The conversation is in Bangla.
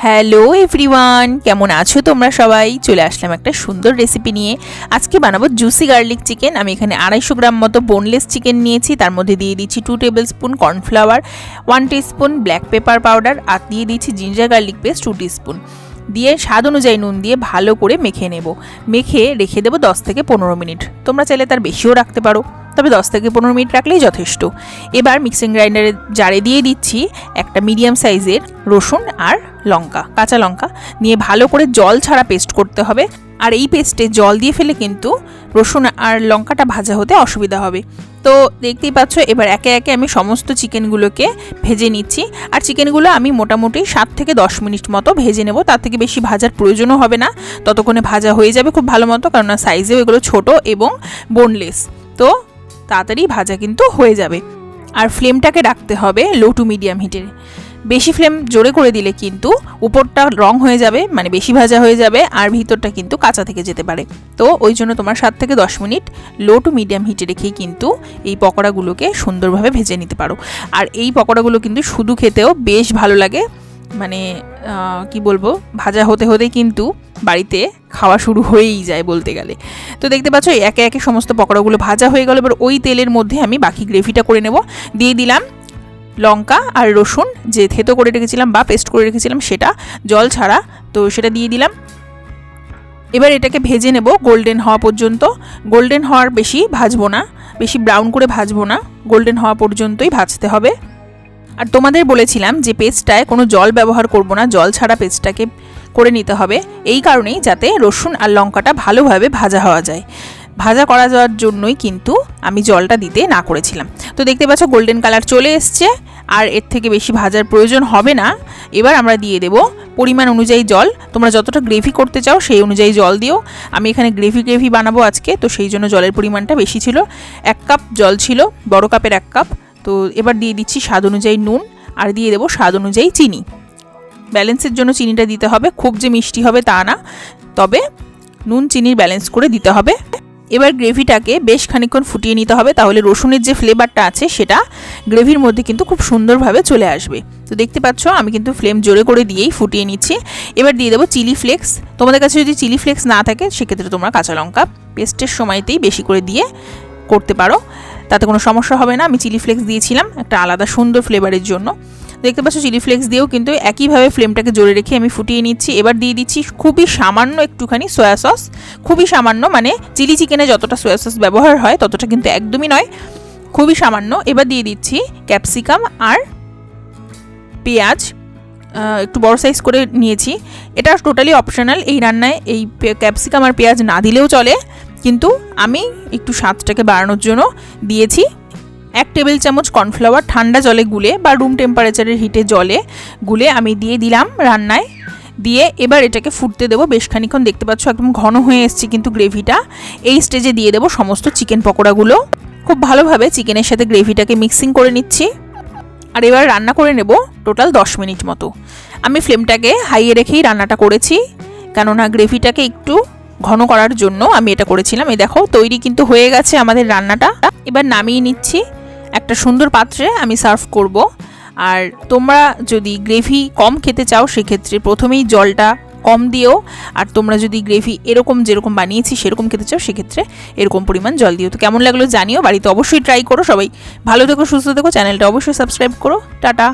হ্যালো এভরিওয়ান, কেমন আছো তোমরা সবাই? চলে আসলাম একটা সুন্দর রেসিপি নিয়ে। আজকে বানাবো জুসি গার্লিক চিকেন। আমি এখানে 250 গ্রাম মতো বোনলেস চিকেন নিয়েছি। তার মধ্যে দিয়ে দিচ্ছি 2 table spoon cornflour, 1 teaspoon black pepper powder, আর দিয়ে দিচ্ছি জিঞ্জার গার্লিক পেস্ট 2 টিস্পুন। দিয়ে স্বাদ অনুযায়ী নুন দিয়ে ভালো করে মেখে নেব। মেখে রেখে দেবো 10 থেকে 15 মিনিট। তোমরা চাইলে তার বেশিও রাখতে পারো, তবে 10 থেকে 15 মিনিট রাখলেই যথেষ্ট। এবার মিক্সিং গ্রাইন্ডারের জারে দিয়ে দিচ্ছি একটা মিডিয়াম সাইজের রসুন আর লঙ্কা, কাঁচা লঙ্কা নিয়ে ভালো করে জল ছাড়া পেস্ট করতে হবে। আর এই পেস্টে জল দিয়ে ফেলে কিন্তু রসুন আর লঙ্কাটা ভাজা হতে অসুবিধা হবে। তো দেখতেই পাচ্ছ, এবার একে একে আমি সমস্ত চিকেনগুলোকে ভেজে নিচ্ছি। আর চিকেনগুলো আমি মোটামুটি 7 থেকে 10 মিনিট মতো ভেজে নেব। তার থেকে বেশি ভাজার প্রয়োজনও হবে না, ততক্ষণে ভাজা হয়ে যাবে খুব ভালো মতো, কারণ সাইজেও এগুলো ছোট এবং বোনলেস। তো তাড়াতাড়ি ভাজা কিন্তু হয়ে যাবে। আর ফ্লেমটাকে রাখতে হবে লো টু মিডিয়াম হিটে। বেশি ফ্লেম জোরে করে দিলে কিন্তু উপরটা রং হয়ে যাবে, মানে বেশি ভাজা হয়ে যাবে, আর ভিতরটা কিন্তু কাঁচা থেকে যেতে পারে। তো ওই জন্য তোমার 7 থেকে 10 মিনিট লো টু মিডিয়াম হিটে রেখেই কিন্তু এই পকোড়াগুলোকে সুন্দরভাবে ভেজে নিতে পারো। আর এই পকোড়াগুলো কিন্তু শুধু খেতেও বেশ ভালো লাগে, মানে কি বলবো, ভাজা হতে হতেই কিন্তু বাড়িতে খাওয়া শুরু হয়েই যায় বলতে গেলে। তো দেখতে পাচ্ছ একে একে সমস্ত পকোড়াগুলো ভাজা হয়ে গেল। এবার ওই তেলের মধ্যে আমি বাকি গ্রেভিটা করে নেব। দিয়ে দিলাম লঙ্কা আর রসুন যে থেতো করে রেখেছিলাম বা পেস্ট করে রেখেছিলাম, সেটা জল ছাড়া, তো সেটা দিয়ে দিলাম। এবার এটাকে ভেজে নেব গোল্ডেন হওয়া পর্যন্ত। গোল্ডেন হওয়ার বেশি ভাজবো না, বেশি ব্রাউন করে ভাজবো না, গোল্ডেন হওয়া পর্যন্তই ভাজতে হবে। আর তোমাদের বলেছিলাম যে পেস্টটায় কোনো জল ব্যবহার করব না, জল ছাড়া পেস্টটাকে করে নিতে হবে, এই কারণেই যাতে রসুন আর লঙ্কাটা ভালোভাবে ভাজা হওয়া যায়। ভাজা করা যাওয়ার জন্যই কিন্তু আমি জলটা দিতে না করেছিলাম। তো দেখতে পাচ্ছ গোল্ডেন কালার চলে এসছে, আর এর থেকে বেশি ভাজার প্রয়োজন হবে না। এবার আমরা দিয়ে দেব পরিমাণ অনুযায়ী জল। তোমরা যতটা গ্রেভি করতে চাও সেই অনুযায়ী জল দিও। আমি এখানে গ্রেভি বানাবো আজকে, তো সেই জন্য জলের পরিমাণটা বেশি ছিল। 1 কাপ জল ছিল, বড় কাপের 1 কাপ। তো এবার দিয়ে দিচ্ছি স্বাদ অনুযায়ী নুন, আর দিয়ে দেবো স্বাদ অনুযায়ী চিনি। ব্যালেন্সের জন্য চিনিটা দিতে হবে, খুব যে মিষ্টি হবে তা না, তবে নুন চিনির ব্যালেন্স করে দিতে হবে। এবার গ্রেভিটাকে বেশ খানিকক্ষণ ফুটিয়ে নিতে হবে, তাহলে রসুনের যে ফ্লেভারটা আছে সেটা গ্রেভির মধ্যে কিন্তু খুব সুন্দরভাবে চলে আসবে। তো দেখতে পাচ্ছ আমি কিন্তু ফ্লেম জোরে করে দিয়েই ফুটিয়ে নিচ্ছি। এবার দিয়ে দেবো চিলি ফ্লেক্স। তোমাদের কাছে যদি চিলি ফ্লেক্স না থাকে সেক্ষেত্রে তোমরা কাঁচা লঙ্কা পেস্টের সময়তেই বেশি করে দিয়ে করতে পারো, তাতে কোনো সমস্যা হবে না। আমি চিলি ফ্লেক্স দিয়েছিলাম একটা আলাদা সুন্দর ফ্লেভারের জন্য। দেখতে পাচ্ছ চিলি ফ্লেক্স দিয়েও কিন্তু একইভাবে ফ্লেমটাকে জোরে রেখে আমি ফুটিয়ে নিচ্ছি। এবার দিয়ে দিচ্ছি খুবই সামান্য একটুখানি সয়া সস, খুবই সামান্য, মানে চিলি চিকেনে যতটা সয়া সস ব্যবহার হয় ততটা কিন্তু একদমই নয়, খুবই সামান্য। এবার দিয়ে দিচ্ছি ক্যাপসিকাম আর পেঁয়াজ, একটু বড় সাইজ করে নিয়েছি। এটা টোটালি অপশনাল এই রান্নায়, এই ক্যাপসিকাম আর পেঁয়াজ না দিলেও চলে, কিন্তু আমি একটু স্বাদটাকে বাড়ানোর জন্য দিয়েছি। 1 টেবিল চামচ কর্নফ্লাওয়ার ঠান্ডা জলে গুলে বা রুম টেম্পারেচারের হিটে জলে গুলে আমি দিয়ে দিলাম রান্নায়। দিয়ে এবার এটাকে ফুটতে দেবো বেশ খানিকক্ষণ। দেখতে পাচ্ছ একদম ঘন হয়ে এসছে কিন্তু গ্রেভিটা। এই স্টেজে দিয়ে দেবো সমস্ত চিকেন পকোড়াগুলো। খুব ভালোভাবে চিকেনের সাথে গ্রেভিটাকে মিক্সিং করে নিচ্ছি। আর এবার রান্না করে নেব টোটাল 10 মিনিট মতো। আমি ফ্লেমটাকে হাইয়ে রেখেই রান্নাটা করেছি, কেননা গ্রেভিটাকে একটু ঘন করার জন্য আমি এটা করেছিলাম। এই দেখো তৈরি কিন্তু হয়ে গেছে আমাদের রান্নাটা। এবার নামিয়ে নিচ্ছি একটা সুন্দর পাত্রে, আমি সার্ভ করব। আর তোমরা যদি গ্রেভি কম খেতে চাও সেক্ষেত্রে প্রথমেই জলটা কম দিও। আর তোমরা যদি গ্রেভি এরকম যেরকম বানিয়েছি সেরকম খেতে চাও সেক্ষেত্রে এরকম পরিমাণ জল দিও। তো কেমন লাগলো জানিও, বাড়িতে অবশ্যই ট্রাই করো। সবাই ভালো থেকো, সুস্থ থেকো, চ্যানেলটা অবশ্যই সাবস্ক্রাইব করো। টাটা।